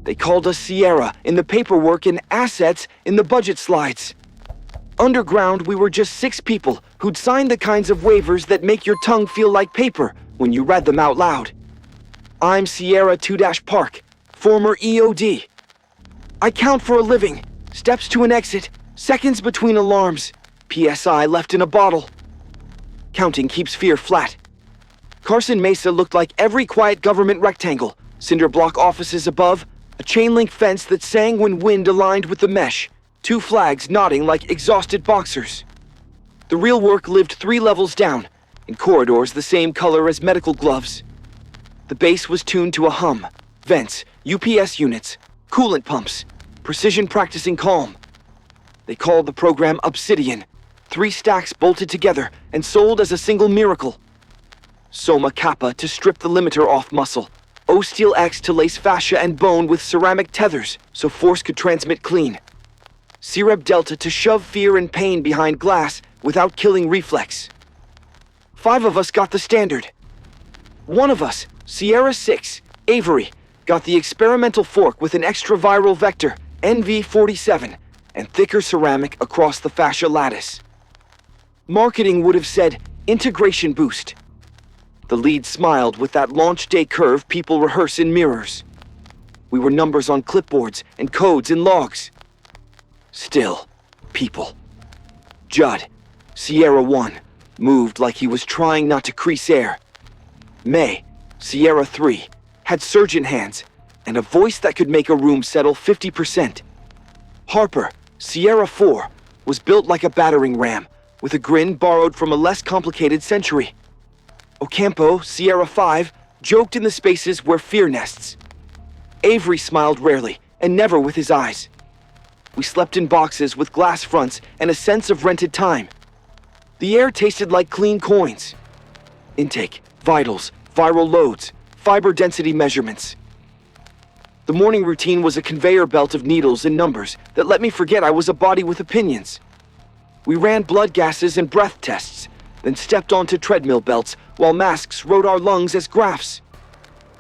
They called us Sierra in the paperwork and assets in the budget slides. Underground, we were just 6 people who'd signed the kinds of waivers that make your tongue feel like paper when you read them out loud. I'm Sierra 2-Park, former EOD. I count for a living, steps to an exit, seconds between alarms, PSI left in a bottle. Counting keeps fear flat. Carson Mesa looked like every quiet government rectangle, cinder block offices above, a chain-link fence that sang when wind aligned with the mesh, 2 flags nodding like exhausted boxers. The real work lived 3 levels down, in corridors the same color as medical gloves. The base was tuned to a hum, vents, UPS units, coolant pumps, precision practicing calm. They called the program OBSIDIAN, 3 stacks bolted together and sold as a single miracle. Soma Kappa to strip the limiter off muscle, O-Steel X to lace fascia and bone with ceramic tethers so force could transmit clean. Sereb Delta to shove fear and pain behind glass without killing reflex. 5 of us got the standard. 1 of us, Sierra 6, Avery, got the experimental fork with an extra viral vector, NV47, and thicker ceramic across the fascia lattice. Marketing would have said, integration boost. The lead smiled with that launch day curve people rehearse in mirrors. We were numbers on clipboards and codes in logs. Still, people. Judd, Sierra 1, moved like he was trying not to crease air. May, Sierra 3, had surgeon hands and a voice that could make a room settle 50%. Harper, Sierra 4, was built like a battering ram, with a grin borrowed from a less complicated century. Ocampo, Sierra 5, joked in the spaces where fear nests. Avery smiled rarely, and never with his eyes. We slept in boxes with glass fronts and a sense of rented time. The air tasted like clean coins. Intake, vitals, viral loads, fiber density measurements. The morning routine was a conveyor belt of needles and numbers that let me forget I was a body with opinions. We ran blood gases and breath tests, then stepped onto treadmill belts while masks wrote our lungs as graphs.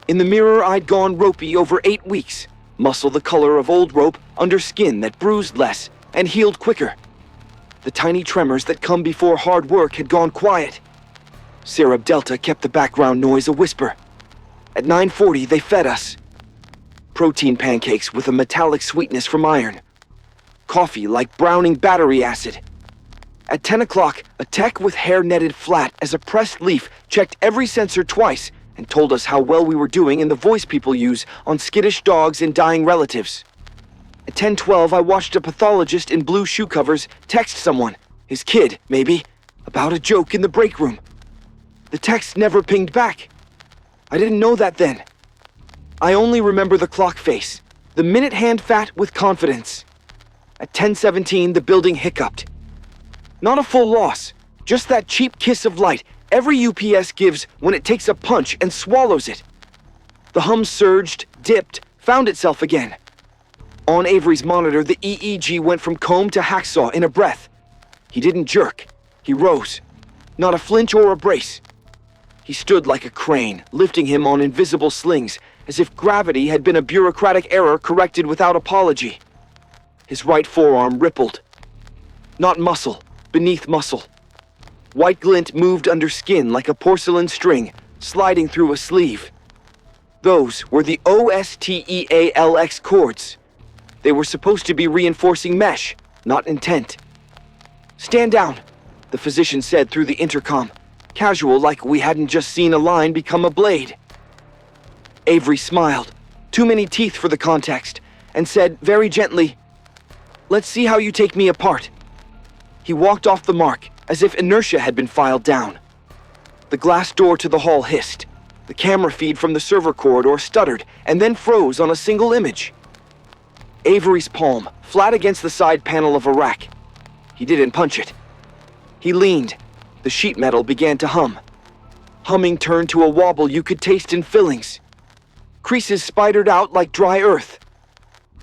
In the mirror, I'd gone ropey over 8 weeks, muscle the color of old rope under skin that bruised less and healed quicker. The tiny tremors that come before hard work had gone quiet. Sereb Delta kept the background noise a whisper. At 9:40, they fed us. Protein pancakes with a metallic sweetness from iron. Coffee like browning battery acid. At 10 o'clock, a tech with hair netted flat as a pressed leaf checked every sensor twice and told us how well we were doing in the voice people use on skittish dogs and dying relatives. At 10:12, I watched a pathologist in blue shoe covers text someone, his kid, maybe, about a joke in the break room. The text never pinged back. I didn't know that then. I only remember the clock face, the minute hand fat with confidence. At 10:17, the building hiccuped. Not a full loss, just that cheap kiss of light every UPS gives when it takes a punch and swallows it. The hum surged, dipped, found itself again. On Avery's monitor, the EEG went from comb to hacksaw in a breath. He didn't jerk. He rose. Not a flinch or a brace. He stood like a crane, lifting him on invisible slings, as if gravity had been a bureaucratic error corrected without apology. His right forearm rippled. Not muscle, beneath muscle. White glint moved under skin like a porcelain string, sliding through a sleeve. Those were the OSTEALX chords. They were supposed to be reinforcing mesh, not intent. "Stand down," the physician said through the intercom, casual like we hadn't just seen a line become a blade. Avery smiled, too many teeth for the context, and said very gently, "Let's see how you take me apart." He walked off the mark, as if inertia had been filed down. The glass door to the hall hissed. The camera feed from the server corridor stuttered, and then froze on a single image. Avery's palm, flat against the side panel of a rack. He didn't punch it. He leaned. The sheet metal began to hum. Humming turned to a wobble you could taste in fillings. Creases spidered out like dry earth.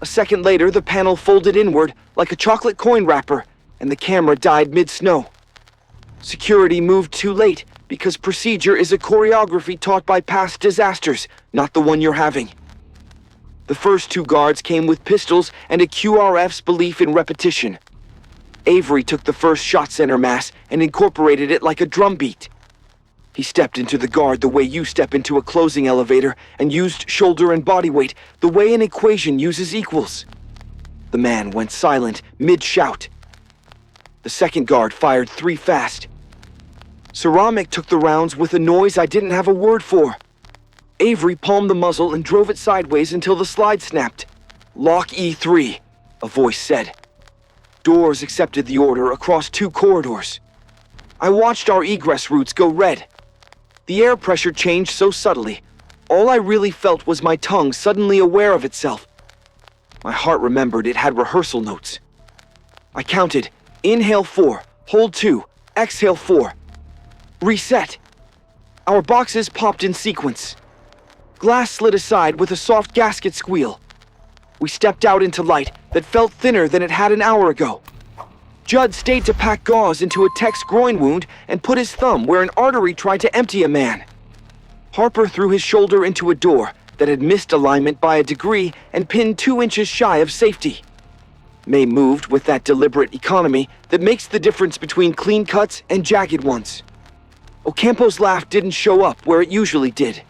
A second later, the panel folded inward like a chocolate coin wrapper, and the camera died mid-snow. Security moved too late, because procedure is a choreography taught by past disasters, not the one you're having. The first two guards came with pistols and a QRF's belief in repetition. Avery took the first shot center mass and incorporated it like a drumbeat. He stepped into the guard the way you step into a closing elevator and used shoulder and body weight the way an equation uses equals. The man went silent mid-shout. The second guard fired 3 fast. Ceramic took the rounds with a noise I didn't have a word for. Avery palmed the muzzle and drove it sideways until the slide snapped. "Lock E3, a voice said. Doors accepted the order across 2 corridors. I watched our egress routes go red. The air pressure changed so subtly. All I really felt was my tongue suddenly aware of itself. My heart remembered it had rehearsal notes. I counted, inhale 4, hold 2, exhale 4. Reset. Our boxes popped in sequence. Glass slid aside with a soft gasket squeal. We stepped out into light that felt thinner than it had an hour ago. Judd stayed to pack gauze into a tech's groin wound and put his thumb where an artery tried to empty a man. Harper threw his shoulder into a door that had missed alignment by a degree and pinned 2 inches shy of safety. May moved with that deliberate economy that makes the difference between clean cuts and jagged ones. Ocampo's laugh didn't show up where it usually did.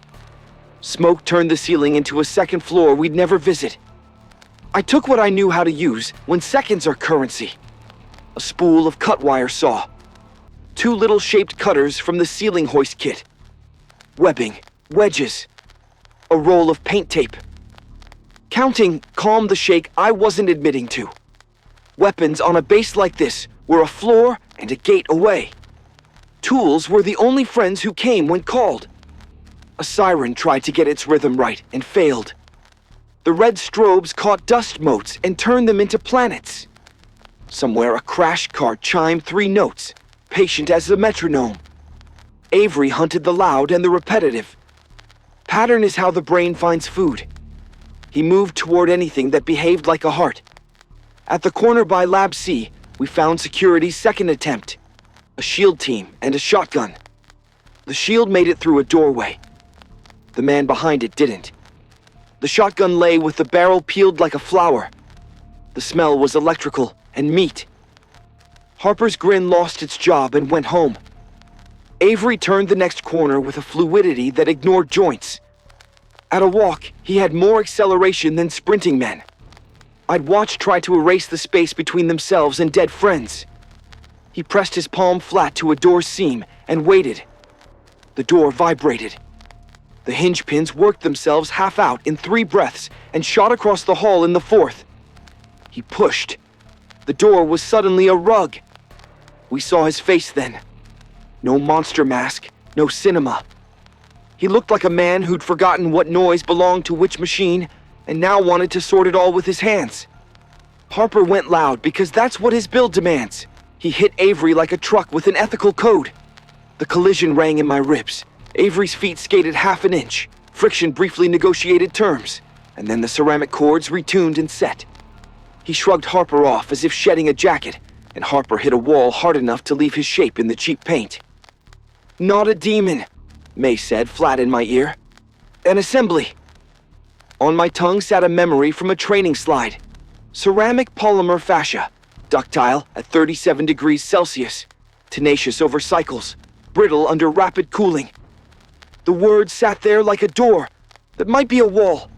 Smoke turned the ceiling into a second floor we'd never visit. I took what I knew how to use when seconds are currency. A spool of cut wire saw. 2 little shaped cutters from the ceiling hoist kit. Webbing, wedges. A roll of paint tape. Counting calmed the shake I wasn't admitting to. Weapons on a base like this were a floor and a gate away. Tools were the only friends who came when called. A siren tried to get its rhythm right and failed. The red strobes caught dust motes and turned them into planets. Somewhere a crash cart chimed 3 notes, patient as a metronome. Avery hunted the loud and the repetitive. Pattern is how the brain finds food. He moved toward anything that behaved like a heart. At the corner by Lab C, we found security's second attempt. A shield team and a shotgun. The shield made it through a doorway. The man behind it didn't. The shotgun lay with the barrel peeled like a flower. The smell was electrical and meat. Harper's grin lost its job and went home. Avery turned the next corner with a fluidity that ignored joints. At a walk, he had more acceleration than sprinting men. I'd watched try to erase the space between themselves and dead friends. He pressed his palm flat to a door seam and waited. The door vibrated. The hinge pins worked themselves half out in 3 breaths and shot across the hall in the 4th. He pushed. The door was suddenly a rug. We saw his face then. No monster mask, no cinema. He looked like a man who'd forgotten what noise belonged to which machine and now wanted to sort it all with his hands. Harper went loud because that's what his build demands. He hit Avery like a truck with an ethical code. The collision rang in my ribs. Avery's feet skated half an inch. Friction briefly negotiated terms, and then the ceramic cords retuned and set. He shrugged Harper off as if shedding a jacket, and Harper hit a wall hard enough to leave his shape in the cheap paint. "Not a demon," May said flat in my ear. "An assembly." On my tongue sat a memory from a training slide. Ceramic polymer fascia, ductile at 37 degrees Celsius, tenacious over cycles, brittle under rapid cooling. The word sat there like a door that might be a wall.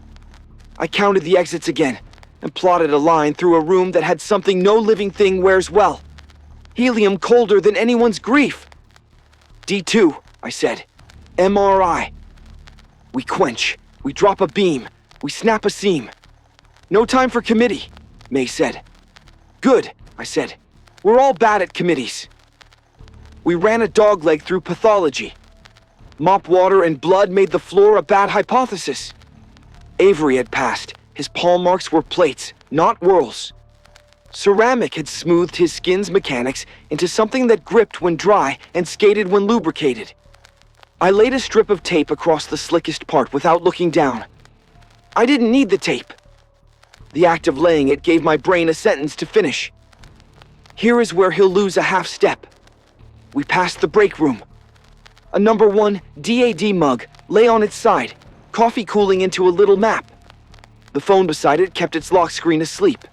I counted the exits again and plotted a line through a room that had something no living thing wears well. Helium colder than anyone's grief. D2, I said. MRI. We quench. We drop a beam. We snap a seam. No time for committee, May said. Good, I said. We're all bad at committees. We ran a dogleg through pathology. Mop water and blood made the floor a bad hypothesis. Avery had passed. His palm marks were plates, not whorls. Ceramic had smoothed his skin's mechanics into something that gripped when dry and skated when lubricated. I laid a strip of tape across the slickest part without looking down. I didn't need the tape. The act of laying it gave my brain a sentence to finish. Here is where he'll lose a half step. We passed the break room. A number 1 DAD mug lay on its side, coffee cooling into a little map. The phone beside it kept its lock screen asleep.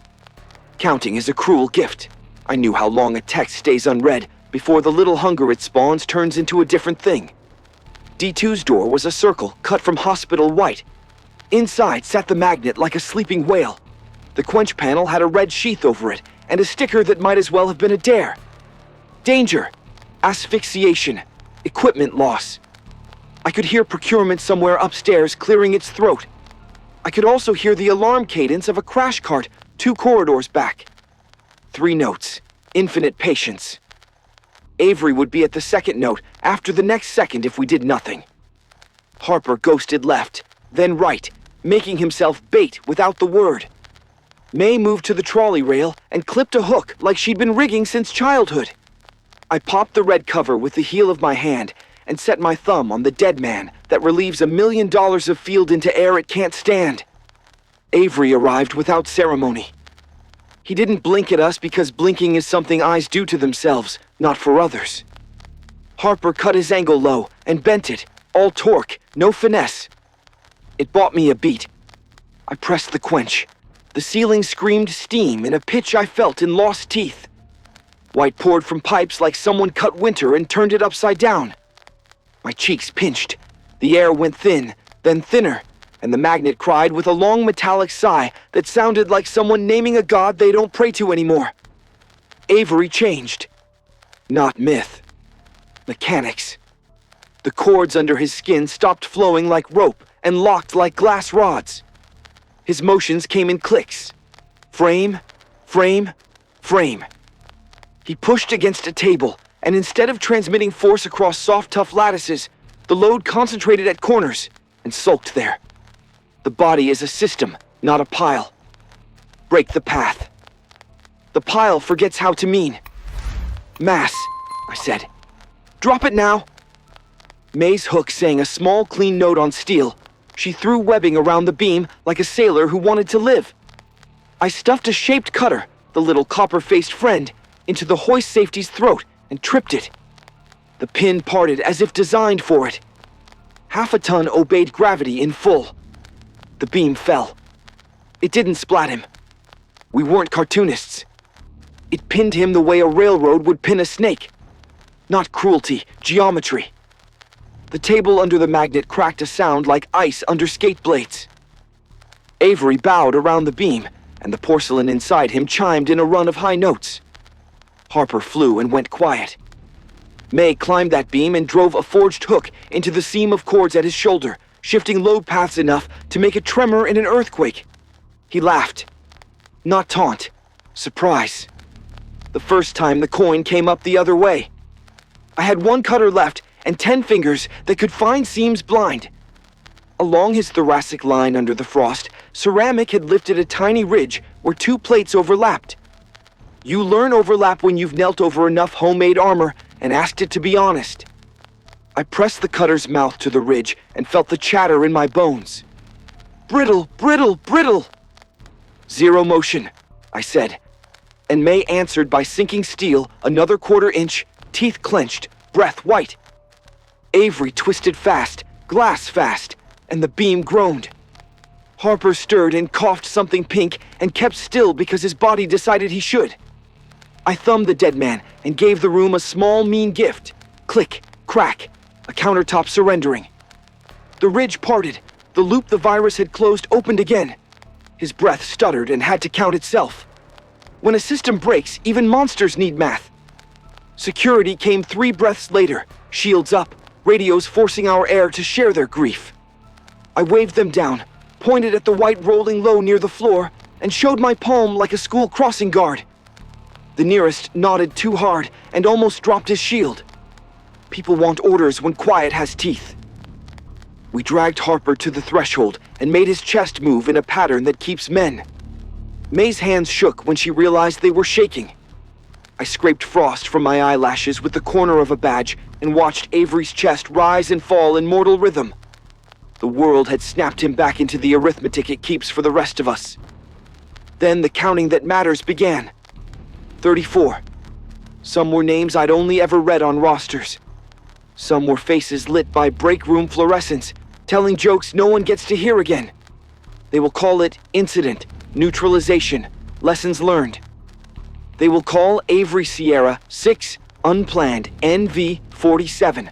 Counting is a cruel gift. I knew how long a text stays unread before the little hunger it spawns turns into a different thing. D2's door was a circle cut from hospital white. Inside sat the magnet like a sleeping whale. The quench panel had a red sheath over it and a sticker that might as well have been a dare. Danger, asphyxiation, equipment loss. I could hear procurement somewhere upstairs clearing its throat. I could also hear the alarm cadence of a crash cart 2 corridors back. 3 notes, infinite patience. Avery would be at the second note after the next second if we did nothing. Harper ghosted left, then right, making himself bait without the word. May moved to the trolley rail and clipped a hook like she'd been rigging since childhood. I popped the red cover with the heel of my hand and set my thumb on the dead man that relieves $1 million of field into air it can't stand. Avery arrived without ceremony. He didn't blink at us because blinking is something eyes do to themselves, not for others. Harper cut his angle low and bent it, all torque, no finesse. It bought me a beat. I pressed the quench. The ceiling screamed steam in a pitch I felt in lost teeth. White poured from pipes like someone cut winter and turned it upside down. My cheeks pinched. The air went thin, then thinner, and the magnet cried with a long metallic sigh that sounded like someone naming a god they don't pray to anymore. Avery changed. Not myth. Mechanics. The cords under his skin stopped flowing like rope and locked like glass rods. His motions came in clicks. Frame, frame, frame. He pushed against a table, and instead of transmitting force across soft, tough lattices, the load concentrated at corners and sulked there. The body is a system, not a pile. Break the path. The pile forgets how to mean. Mass, I said. Drop it now. May's hook sang a small, clean note on steel. She threw webbing around the beam like a sailor who wanted to live. I stuffed a shaped cutter, the little copper-faced friend, into the hoist safety's throat and tripped it. The pin parted as if designed for it. Half a ton obeyed gravity in full. The beam fell. It didn't splat him. We weren't cartoonists. It pinned him the way a railroad would pin a snake. Not cruelty, geometry. The table under the magnet cracked a sound like ice under skate blades. Avery bowed around the beam, and the porcelain inside him chimed in a run of high notes. Harper flew and went quiet. May climbed that beam and drove a forged hook into the seam of cords at his shoulder, shifting load paths enough to make a tremor in an earthquake. He laughed. Not taunt. Surprise. The first time the coin came up the other way. I had 1 cutter left and 10 fingers that could find seams blind. Along his thoracic line under the frost, ceramic had lifted a tiny ridge where 2 plates overlapped. You learn overlap when you've knelt over enough homemade armor and asked it to be honest. I pressed the cutter's mouth to the ridge and felt the chatter in my bones. Brittle, brittle, brittle. 0 motion, I said, and May answered by sinking steel another 1/4 inch, teeth clenched, breath white. Avery twisted fast, glass fast, and the beam groaned. Harper stirred and coughed something pink and kept still because his body decided he should. I thumbed the dead man and gave the room a small, mean gift. Click, crack, a countertop surrendering. The ridge parted. The loop the virus had closed opened again. His breath stuttered and had to count itself. When a system breaks, even monsters need math. Security came 3 breaths later, shields up, radios forcing our air to share their grief. I waved them down, pointed at the white rolling low near the floor, and showed my palm like a school crossing guard. The nearest nodded too hard and almost dropped his shield. People want orders when quiet has teeth. We dragged Harper to the threshold and made his chest move in a pattern that keeps men. May's hands shook when she realized they were shaking. I scraped frost from my eyelashes with the corner of a badge and watched Avery's chest rise and fall in mortal rhythm. The world had snapped him back into the arithmetic it keeps for the rest of us. Then the counting that matters began. 34. Some were names I'd only ever read on rosters. Some were faces lit by break room fluorescents, telling jokes no one gets to hear again. They will call it incident, neutralization, lessons learned. They will call Avery Sierra 6 unplanned NV47.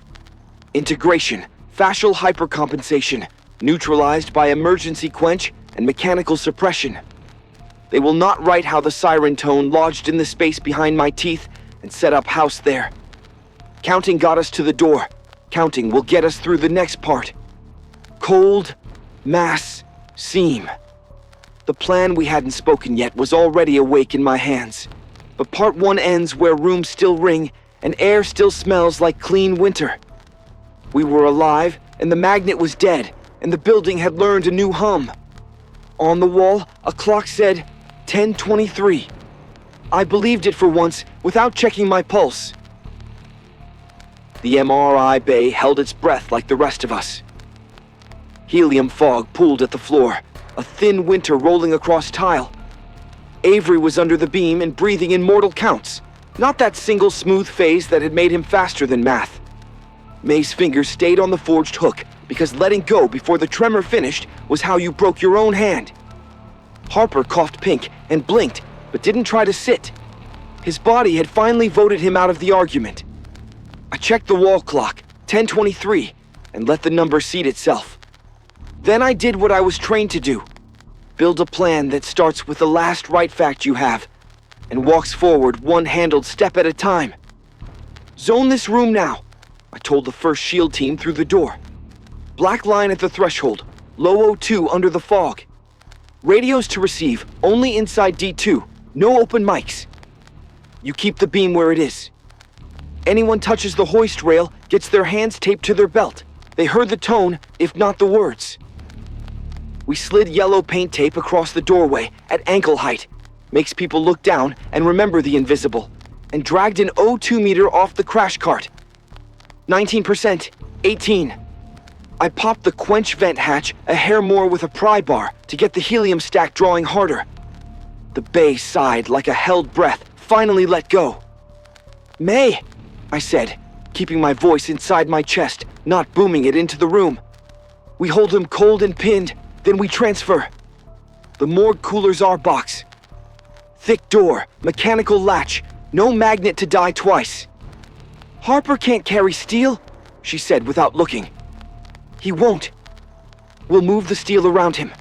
Integration, fascial hypercompensation, neutralized by emergency quench and mechanical suppression. They will not write how the siren tone lodged in the space behind my teeth and set up house there. Counting got us to the door. Counting will get us through the next part. Cold, mass, seam. The plan we hadn't spoken yet was already awake in my hands. But part 1 ends where rooms still ring and air still smells like clean winter. We were alive and the magnet was dead and the building had learned a new hum. On the wall, a clock said 10:23. I believed it for once without checking my pulse. The MRI bay held its breath like the rest of us. Helium fog pooled at the floor, a thin winter rolling across tile. Avery was under the beam and breathing in mortal counts, not that single smooth phase that had made him faster than math. May's fingers stayed on the forged hook because letting go before the tremor finished was how you broke your own hand. Harper coughed pink and blinked, but didn't try to sit. His body had finally voted him out of the argument. I checked the wall clock, 10:23, and let the number seat itself. Then I did what I was trained to do. Build a plan that starts with the last right fact you have, and walks forward one handled step at a time. Zone this room now, I told the first SHIELD team through the door. Black line at the threshold, low O2 under the fog. Radios to receive, only inside D2, no open mics. You keep the beam where it is. Anyone touches the hoist rail gets their hands taped to their belt. They heard the tone, if not the words. We slid yellow paint tape across the doorway at ankle height. Makes people look down and remember the invisible. And dragged an O2 meter off the crash cart. 19%, 18. I popped the quench vent hatch a hair more with a pry bar to get the helium stack drawing harder. The bay sighed like a held breath, finally let go. May, I said, keeping my voice inside my chest, not booming it into the room. We hold him cold and pinned, then we transfer. The morgue cooler's our box. Thick door, mechanical latch, no magnet to die twice. Harper can't carry steel, she said without looking. He won't. We'll move the steel around him.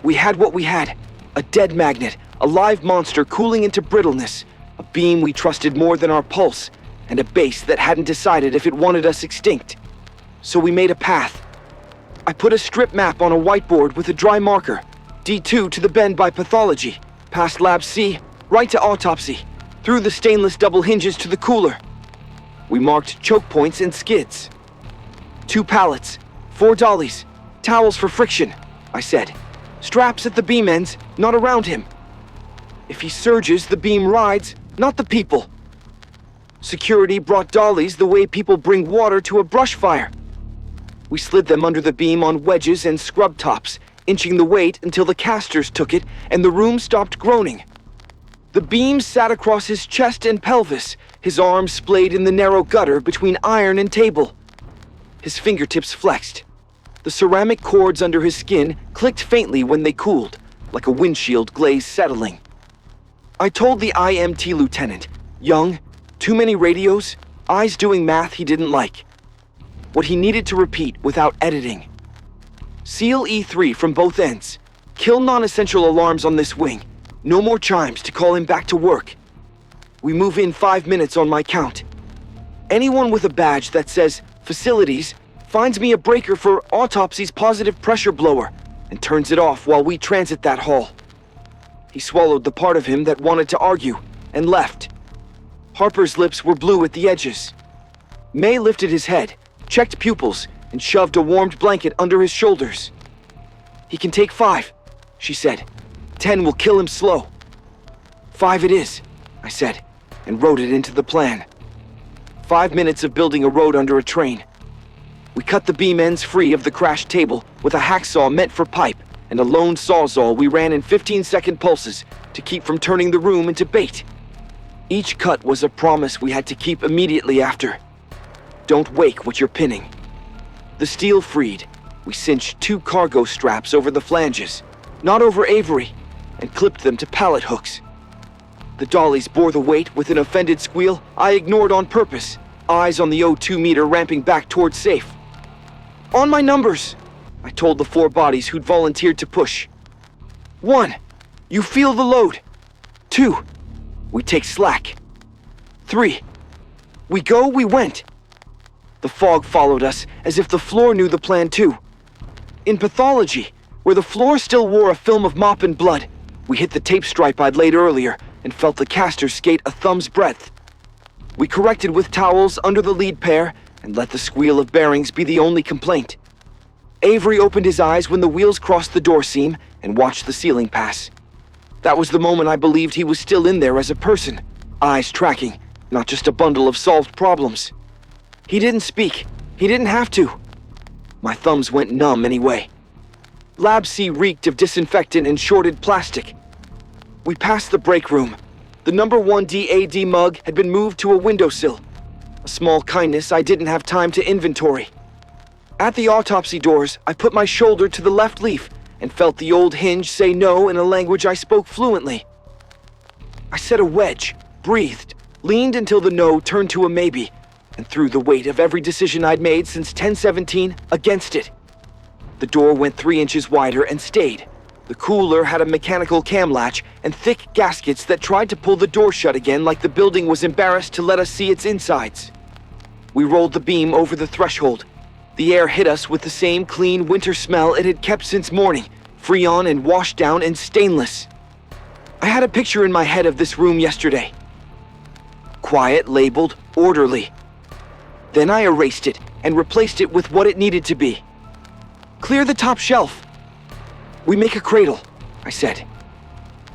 We had what we had, a dead magnet, a live monster cooling into brittleness, a beam we trusted more than our pulse, and a base that hadn't decided if it wanted us extinct. So we made a path. I put a strip map on a whiteboard with a dry marker, D2 to the bend by pathology, past Lab C, right to autopsy, through the stainless double hinges to the cooler. We marked choke points and skids. 2 pallets, 4 dollies, towels for friction, I said. Straps at the beam ends, not around him. If he surges, the beam rides, not the people. Security brought dollies the way people bring water to a brush fire. We slid them under the beam on wedges and scrub tops, inching the weight until the casters took it and the room stopped groaning. The beam sat across his chest and pelvis, his arms splayed in the narrow gutter between iron and table. His fingertips flexed. The ceramic cords under his skin clicked faintly when they cooled, like a windshield glaze settling. I told the IMT lieutenant, young, too many radios, eyes doing math he didn't like. What he needed to repeat without editing. Seal E3 from both ends. Kill non-essential alarms on this wing. No more chimes to call him back to work. We move in 5 minutes on my count. Anyone with a badge that says facilities finds me a breaker for autopsy's positive pressure blower and turns it off while we transit that hall. He swallowed the part of him that wanted to argue and left. Harper's lips were blue at the edges. May lifted his head, checked pupils, and shoved a warmed blanket under his shoulders. He can take 5, she said. 10 will kill him slow. 5 it is, I said, and wrote it into the plan. 5 minutes of building a road under a train. We cut the beam ends free of the crashed table with a hacksaw meant for pipe and a lone sawzall we ran in 15-second pulses to keep from turning the room into bait. Each cut was a promise we had to keep immediately after. Don't wake what you're pinning. The steel freed. We cinched 2 cargo straps over the flanges, not over Avery, and clipped them to pallet hooks. The dollies bore the weight with an offended squeal I ignored on purpose, eyes on the O2 meter ramping back towards safe. "On my numbers," I told the 4 bodies who'd volunteered to push. 1. You feel the load. 2. We take slack. 3. We go, we went. The fog followed us as if the floor knew the plan too. In pathology, where the floor still wore a film of mop and blood, we hit the tape stripe I'd laid earlier and felt the casters skate a thumb's breadth. We corrected with towels under the lead pair and let the squeal of bearings be the only complaint. Avery opened his eyes when the wheels crossed the door seam and watched the ceiling pass. That was the moment I believed he was still in there as a person, eyes tracking, not just a bundle of solved problems. He didn't speak. He didn't have to. My thumbs went numb anyway. Lab C reeked of disinfectant and shorted plastic. We passed the break room. The number 1 DAD mug had been moved to a windowsill. A small kindness I didn't have time to inventory. At the autopsy doors, I put my shoulder to the left leaf and felt the old hinge say no in a language I spoke fluently. I set a wedge, breathed, leaned until the no turned to a maybe, and threw the weight of every decision I'd made since 1017 against it. The door went 3 inches wider and stayed. The cooler had a mechanical cam latch and thick gaskets that tried to pull the door shut again like the building was embarrassed to let us see its insides. We rolled the beam over the threshold. The air hit us with the same clean winter smell it had kept since morning, Freon and washed down and stainless. I had a picture in my head of this room yesterday. Quiet, labeled, orderly. Then I erased it and replaced it with what it needed to be. Clear the top shelf. We make a cradle, I said.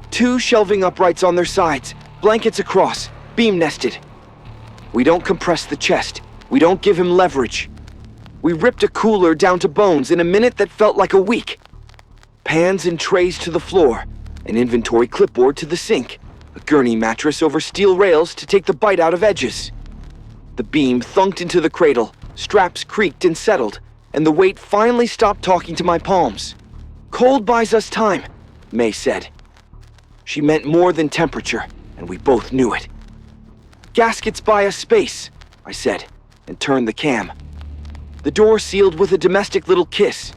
2 shelving uprights on their sides, blankets across, beam nested. We don't compress the chest. We don't give him leverage. We ripped a cooler down to bones in a minute that felt like a week. Pans and trays to the floor, an inventory clipboard to the sink, a gurney mattress over steel rails to take the bite out of edges. The beam thunked into the cradle, straps creaked and settled, and the weight finally stopped talking to my palms. Cold buys us time, May said. She meant more than temperature, and we both knew it. Gaskets buy us space, I said, and turned the cam. The door sealed with a domestic little kiss.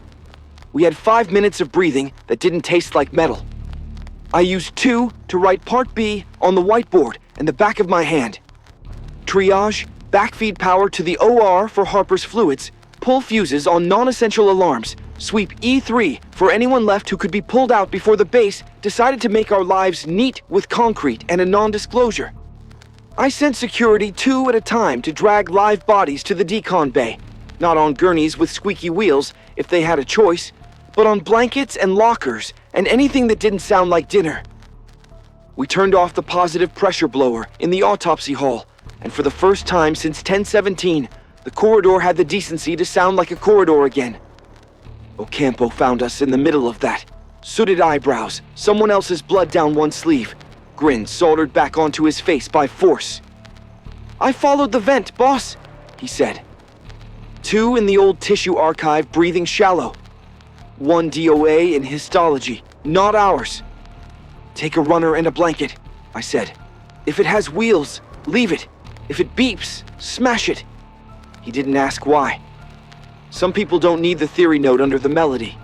We had 5 minutes of breathing that didn't taste like metal. I used 2 to write Part B on the whiteboard and the back of my hand. Triage, backfeed power to the OR for Harper's fluids, pull fuses on non-essential alarms, sweep E3 for anyone left who could be pulled out before the base decided to make our lives neat with concrete and a non-disclosure. I sent security 2 at a time to drag live bodies to the decon bay, not on gurneys with squeaky wheels if they had a choice, but on blankets and lockers and anything that didn't sound like dinner. We turned off the positive pressure blower in the autopsy hall, and for the first time since 1017, the corridor had the decency to sound like a corridor again. Ocampo found us in the middle of that. Sooted eyebrows, someone else's blood down one sleeve, grin soldered back onto his face by force. "I followed the vent, boss," he said. 2 in the old tissue archive breathing shallow. 1 DOA in histology, not ours. "Take a runner and a blanket," I said. "If it has wheels, leave it. If it beeps, smash it." He didn't ask why. Some people don't need the theory note under the melody.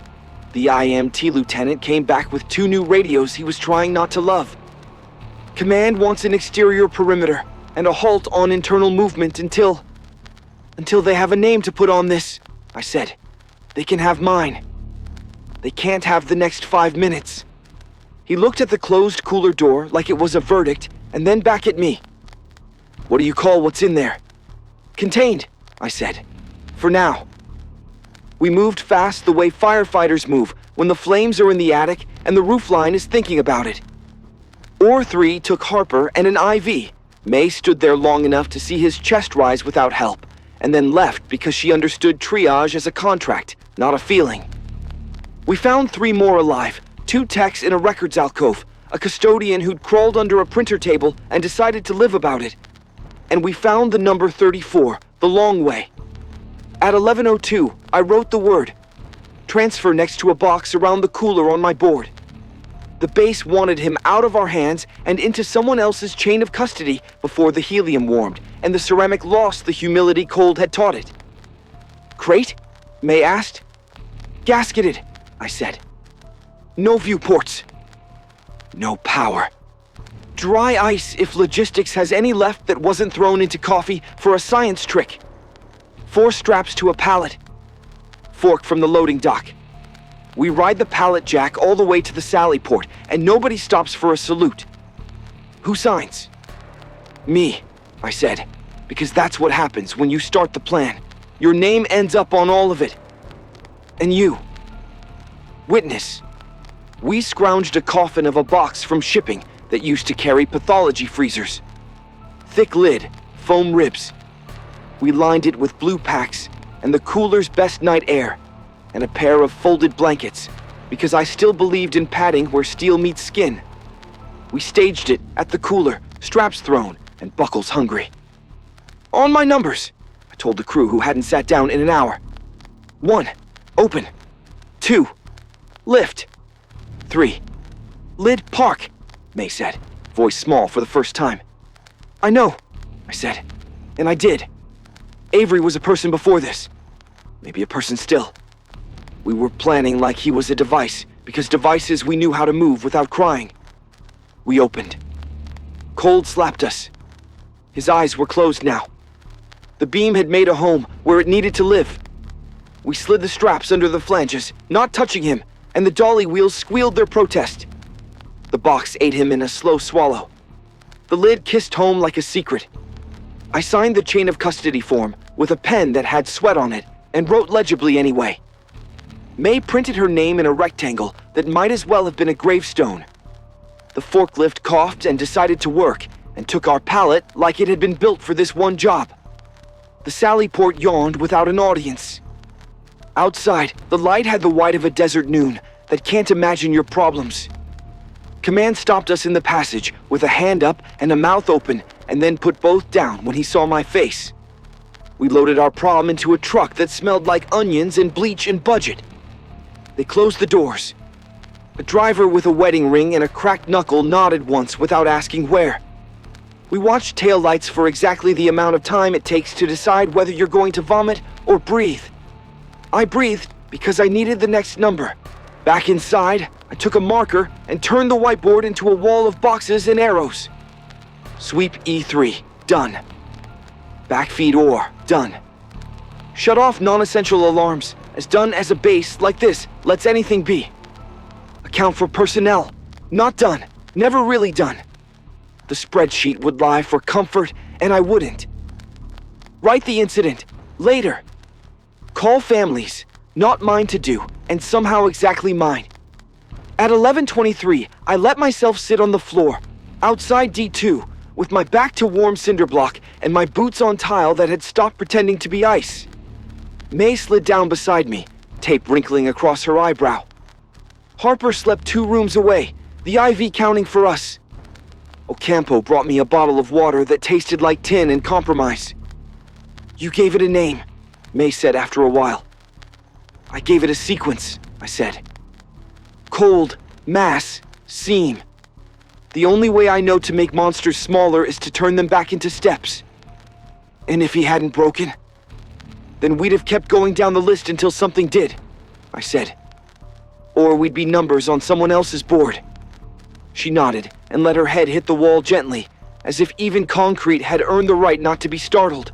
The IMT lieutenant came back with 2 new radios he was trying not to love. "Command wants an exterior perimeter and a halt on internal movement until they have a name to put on this," I said. "They can have mine. They can't have the next 5 minutes." He looked at the closed cooler door like it was a verdict, and then back at me. "What do you call what's in there?" "Contained," I said. "For now." We moved fast the way firefighters move when the flames are in the attic and the roofline is thinking about it. OR3 took Harper and an IV. May stood there long enough to see his chest rise without help, and then left because she understood triage as a contract, not a feeling. We found 3 more alive, 2 techs in a records alcove, a custodian who'd crawled under a printer table and decided to live about it. And we found the number 34, the long way. At 11:02, I wrote the word. transfer next to a box around the cooler on my board. The base wanted him out of our hands and into someone else's chain of custody before the helium warmed and the ceramic lost the humility cold had taught it. Crate? May asked. Gasketed, I said. No viewports. No power. Dry ice if logistics has any left that wasn't thrown into coffee for a science trick. 4 straps to a pallet. Fork from the loading dock. We ride the pallet jack all the way to the sally port, and nobody stops for a salute. Who signs? Me, I said, because that's what happens when you start the plan. Your name ends up on all of it. And you. Witness. We scrounged a coffin of a box from shipping that used to carry pathology freezers. Thick lid, foam ribs. We lined it with blue packs and the cooler's best night air, and a pair of folded blankets, because I still believed in padding where steel meets skin. We staged it at the cooler, straps thrown, and buckles hungry. On my numbers, I told the crew who hadn't sat down in an hour. 1, open. 2, lift. 3, lid park, May said, voice small for the first time. I know, I said, and I did. Avery was a person before this. Maybe a person still. We were planning like he was a device, because devices we knew how to move without crying. We opened. Cold slapped us. His eyes were closed now. The beam had made a home where it needed to live. We slid the straps under the flanges, not touching him, and the dolly wheels squealed their protest. The box ate him in a slow swallow. The lid kissed home like a secret. I signed the chain of custody form with a pen that had sweat on it and wrote legibly anyway. May printed her name in a rectangle that might as well have been a gravestone. The forklift coughed and decided to work and took our pallet like it had been built for this one job. The sally port yawned without an audience. Outside, the light had the white of a desert noon that can't imagine your problems. Command stopped us in the passage with a hand up and a mouth open, and then put both down when he saw my face. We loaded our prom into a truck that smelled like onions and bleach and budget. They closed the doors. A driver with a wedding ring and a cracked knuckle nodded once without asking where. We watched taillights for exactly the amount of time it takes to decide whether you're going to vomit or breathe. I breathed because I needed the next number. Back inside, I took a marker and turned the whiteboard into a wall of boxes and arrows. Sweep E3, done. Backfeed ore, done. Shut off non-essential alarms, as done as a base like this lets anything be. Account for personnel, not done, never really done. The spreadsheet would lie for comfort, and I wouldn't. Write the incident, later. Call families, not mine to do, and somehow exactly mine. At 11:23, I let myself sit on the floor, outside D2, with my back to warm cinder block and my boots on tile that had stopped pretending to be ice. May slid down beside me, tape wrinkling across her eyebrow. Harper slept 2 rooms away, the IV counting for us. Ocampo brought me a bottle of water that tasted like tin and compromise. You gave it a name, May said after a while. I gave it a sequence, I said. Cold, mass, seam. The only way I know to make monsters smaller is to turn them back into steps. And if he hadn't broken, then we'd have kept going down the list until something did, I said. Or we'd be numbers on someone else's board. She nodded and let her head hit the wall gently, as if even concrete had earned the right not to be startled.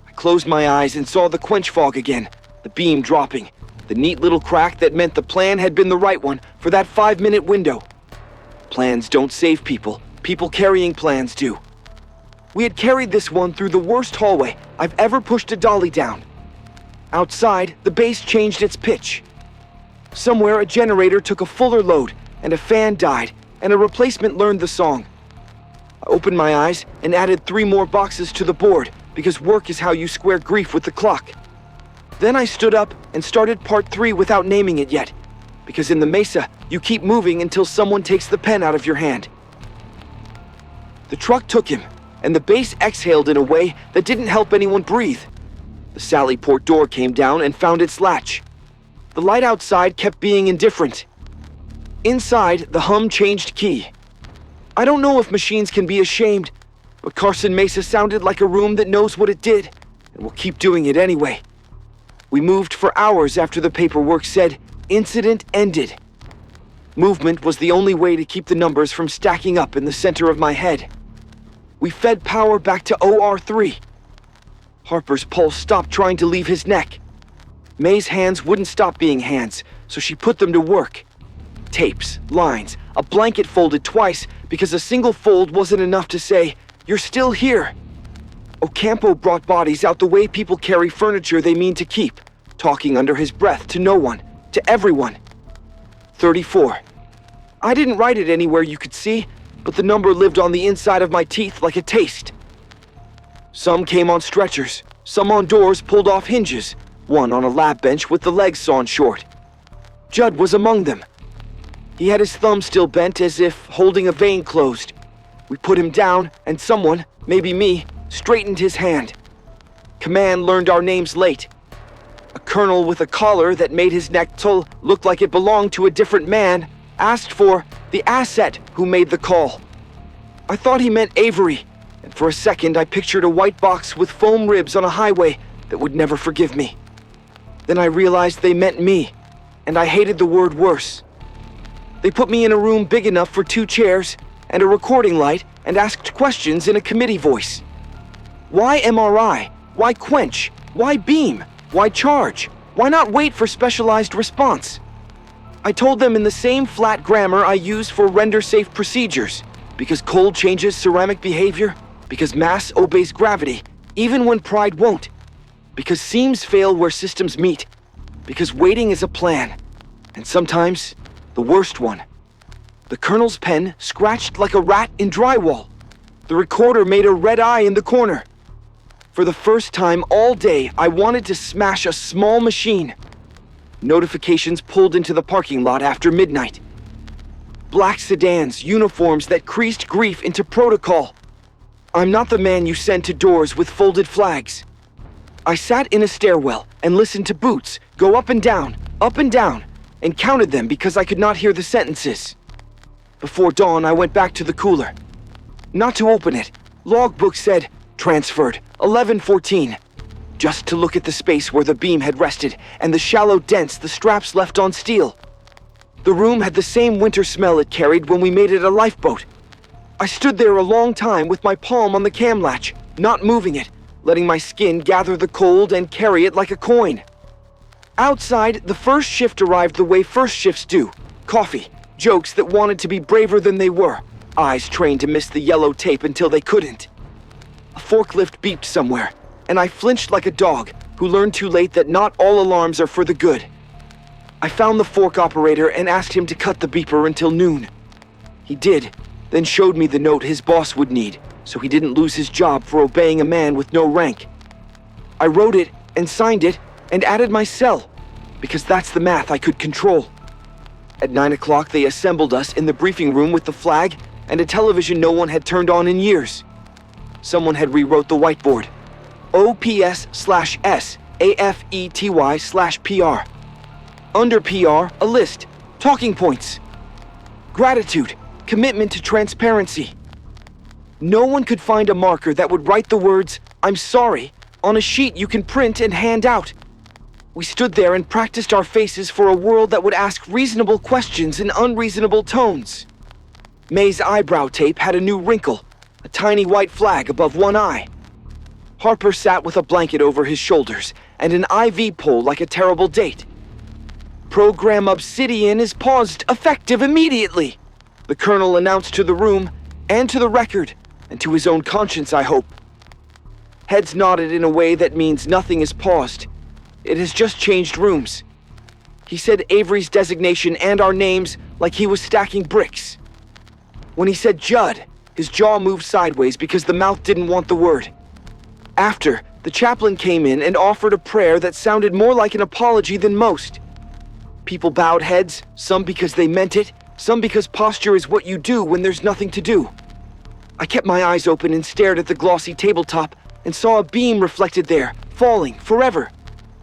I closed my eyes and saw the quench fog again, the beam dropping, the neat little crack that meant the plan had been the right one for that 5-minute window. Plans don't save people, people carrying plans do. We had carried this one through the worst hallway I've ever pushed a dolly down. Outside, the bass changed its pitch. Somewhere a generator took a fuller load, and a fan died, and a replacement learned the song. I opened my eyes and added 3 more boxes to the board, because work is how you square grief with the clock. Then I stood up and started part 3 without naming it yet, because in the Mesa, you keep moving until someone takes the pen out of your hand. The truck took him, and the bass exhaled in a way that didn't help anyone breathe. The sally port door came down and found its latch. The light outside kept being indifferent. Inside, the hum changed key. I don't know if machines can be ashamed, but Carson Mesa sounded like a room that knows what it did, and will keep doing it anyway. We moved for hours after the paperwork said, "Incident ended." Movement was the only way to keep the numbers from stacking up in the center of my head. We fed power back to OR3. Harper's pulse stopped trying to leave his neck. May's hands wouldn't stop being hands, so she put them to work. Tapes, lines, a blanket folded twice because a single fold wasn't enough to say, "You're still here." Ocampo brought bodies out the way people carry furniture they mean to keep, talking under his breath to no one, to everyone. 34. I didn't write it anywhere you could see, but the number lived on the inside of my teeth like a taste. Some came on stretchers, some on doors pulled off hinges, one on a lab bench with the legs sawn short. Judd was among them. He had his thumb still bent as if holding a vein closed. We put him down, and someone, maybe me, straightened his hand. Command learned our names late. A colonel with a collar that made his neck look like it belonged to a different man asked for the asset who made the call. I thought he meant Avery, and for a second I pictured a white box with foam ribs on a highway that would never forgive me. Then I realized they meant me, and I hated the word worse. They put me in a room big enough for 2 chairs and a recording light and asked questions in a committee voice. Why MRI? Why quench? Why beam? Why charge? Why not wait for specialized response? I told them in the same flat grammar I use for render-safe procedures, because cold changes ceramic behavior, because mass obeys gravity, even when pride won't, because seams fail where systems meet, because waiting is a plan, and sometimes the worst one. The colonel's pen scratched like a rat in drywall. The recorder made a red eye in the corner. For the first time all day, I wanted to smash a small machine. Notifications pulled into the parking lot after midnight. Black sedans, uniforms that creased grief into protocol. I'm not the man you send to doors with folded flags. I sat in a stairwell and listened to boots go up and down, and counted them because I could not hear the sentences. Before dawn, I went back to the cooler. Not to open it. Logbook said, transferred, 11:14. Just to look at the space where the beam had rested and the shallow dents the straps left on steel. The room had the same winter smell it carried when we made it a lifeboat. I stood there a long time with my palm on the cam latch, not moving it, letting my skin gather the cold and carry it like a coin. Outside, the first shift arrived the way first shifts do. Coffee, jokes that wanted to be braver than they were, eyes trained to miss the yellow tape until they couldn't. A forklift beeped somewhere, and I flinched like a dog who learned too late that not all alarms are for the good. I found the fork operator and asked him to cut the beeper until noon. He did, then showed me the note his boss would need, so he didn't lose his job for obeying a man with no rank. I wrote it and signed it and added my cell, because that's the math I could control. At 9 o'clock, they assembled us in the briefing room with the flag and a television no one had turned on in years. Someone had rewrote the whiteboard. OPS/S, AFETY/PR. Under PR, a list, talking points. Gratitude, commitment to transparency. No one could find a marker that would write the words, "I'm sorry," on a sheet you can print and hand out. We stood there and practiced our faces for a world that would ask reasonable questions in unreasonable tones. May's eyebrow tape had a new wrinkle, a tiny white flag above one eye. Harper sat with a blanket over his shoulders and an IV pole like a terrible date. Program OBSIDIAN is paused, effective immediately, the colonel announced to the room, and to the record, and to his own conscience, I hope. Heads nodded in a way that means nothing is paused. It has just changed rooms. He said Avery's designation and our names like he was stacking bricks. When he said Judd, his jaw moved sideways because the mouth didn't want the word. After, the chaplain came in and offered a prayer that sounded more like an apology than most. People bowed heads, some because they meant it, some because posture is what you do when there's nothing to do. I kept my eyes open and stared at the glossy tabletop and saw a beam reflected there, falling forever.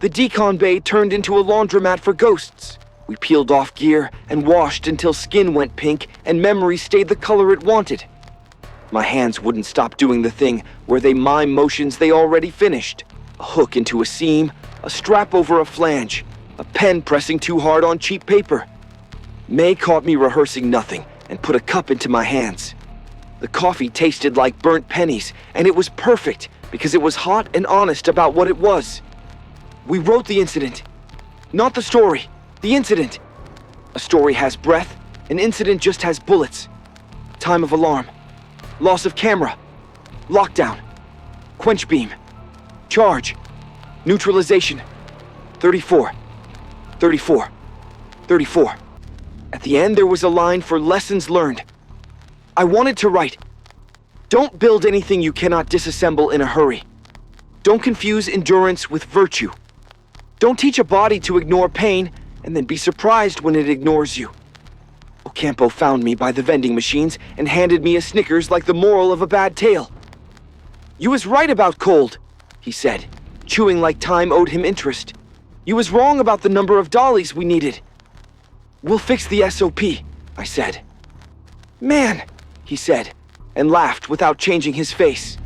The decon bay turned into a laundromat for ghosts. We peeled off gear and washed until skin went pink and memory stayed the color it wanted. My hands wouldn't stop doing the thing where they mime motions they already finished. A hook into a seam, a strap over a flange, a pen pressing too hard on cheap paper. May caught me rehearsing nothing and put a cup into my hands. The coffee tasted like burnt pennies, and it was perfect because it was hot and honest about what it was. We wrote the incident. Not the story, the incident. A story has breath, an incident just has bullets. Time of alarm. Loss of camera. Lockdown. Quench beam. Charge. Neutralization. 34. 34. 34. At the end there was a line for lessons learned. I wanted to write, "Don't build anything you cannot disassemble in a hurry. Don't confuse endurance with virtue. Don't teach a body to ignore pain and then be surprised when it ignores you." Ocampo found me by the vending machines and handed me a Snickers like the moral of a bad tale. "You was right about cold," he said, chewing like time owed him interest. "You was wrong about the number of dollies we needed." "We'll fix the SOP," I said. "Man," he said, and laughed without changing his face.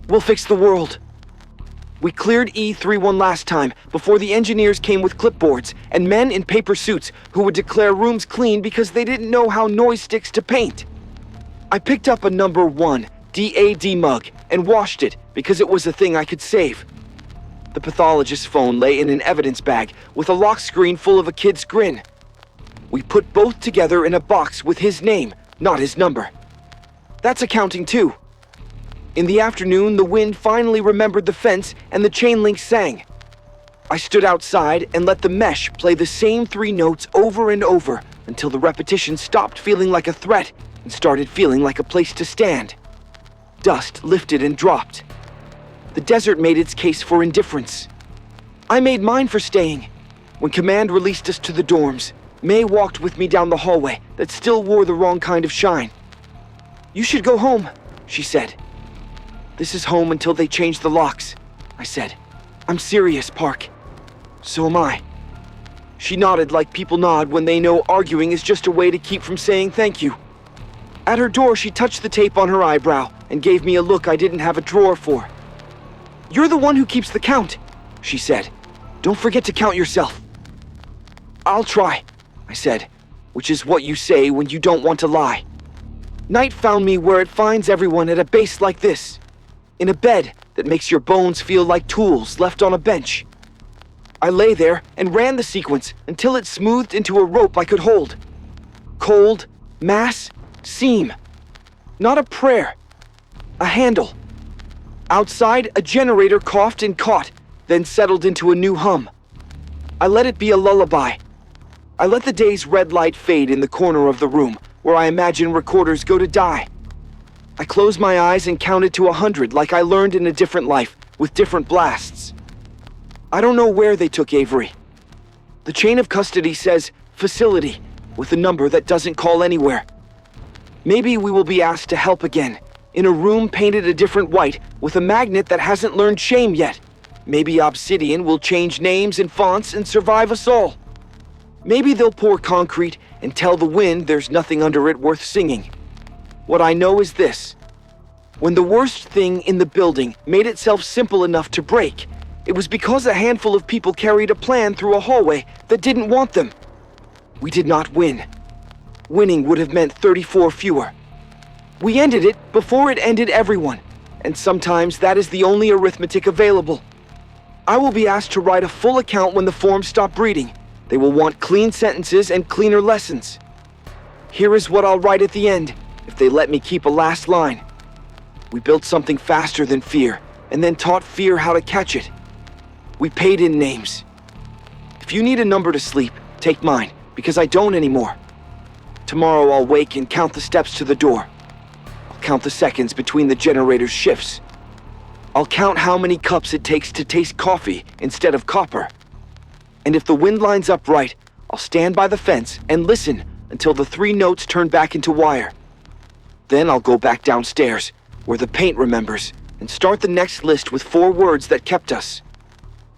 "We'll fix the world." We cleared E31 last time, before the engineers came with clipboards and men in paper suits who would declare rooms clean because they didn't know how noise sticks to paint. I picked up a number 1 DAD mug and washed it because it was a thing I could save. The pathologist's phone lay in an evidence bag with a lock screen full of a kid's grin. We put both together in a box with his name, not his number. That's accounting too. In the afternoon, the wind finally remembered the fence and the chain link sang. I stood outside and let the mesh play the same 3 notes over and over until the repetition stopped feeling like a threat and started feeling like a place to stand. Dust lifted and dropped. The desert made its case for indifference. I made mine for staying. When command released us to the dorms, May walked with me down the hallway that still wore the wrong kind of shine. "You should go home," she said. "This is home until they change the locks," I said. "I'm serious, Park. So am I." She nodded like people nod when they know arguing is just a way to keep from saying thank you. At her door, she touched the tape on her eyebrow and gave me a look I didn't have a drawer for. "You're the one who keeps the count," she said. "Don't forget to count yourself." "I'll try," I said, which is what you say when you don't want to lie. Night found me where it finds everyone at a base like this. In a bed that makes your bones feel like tools left on a bench. I lay there and ran the sequence until it smoothed into a rope I could hold. Cold, mass, seam. Not a prayer. A handle. Outside, a generator coughed and caught, then settled into a new hum. I let it be a lullaby. I let the day's red light fade in the corner of the room, where I imagine recorders go to die. I closed my eyes and counted to 100 like I learned in a different life, with different blasts. I don't know where they took Avery. The chain of custody says, facility, with a number that doesn't call anywhere. Maybe we will be asked to help again, in a room painted a different white, with a magnet that hasn't learned shame yet. Maybe Obsidian will change names and fonts and survive us all. Maybe they'll pour concrete and tell the wind there's nothing under it worth singing. What I know is this. When the worst thing in the building made itself simple enough to break, it was because a handful of people carried a plan through a hallway that didn't want them. We did not win. Winning would have meant 34 fewer. We ended it before it ended everyone, and sometimes that is the only arithmetic available. I will be asked to write a full account when the forms stop breeding. They will want clean sentences and cleaner lessons. Here is what I'll write at the end, if they let me keep a last line. We built something faster than fear, and then taught fear how to catch it. We paid in names. If you need a number to sleep, take mine, because I don't anymore. Tomorrow I'll wake and count the steps to the door. I'll count the seconds between the generator's shifts. I'll count how many cups it takes to taste coffee instead of copper. And if the wind lines up right, I'll stand by the fence and listen until the 3 notes turn back into wire. Then I'll go back downstairs, where the paint remembers, and start the next list with 4 words that kept us.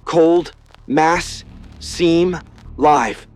Cold, Mass, Seam, Live.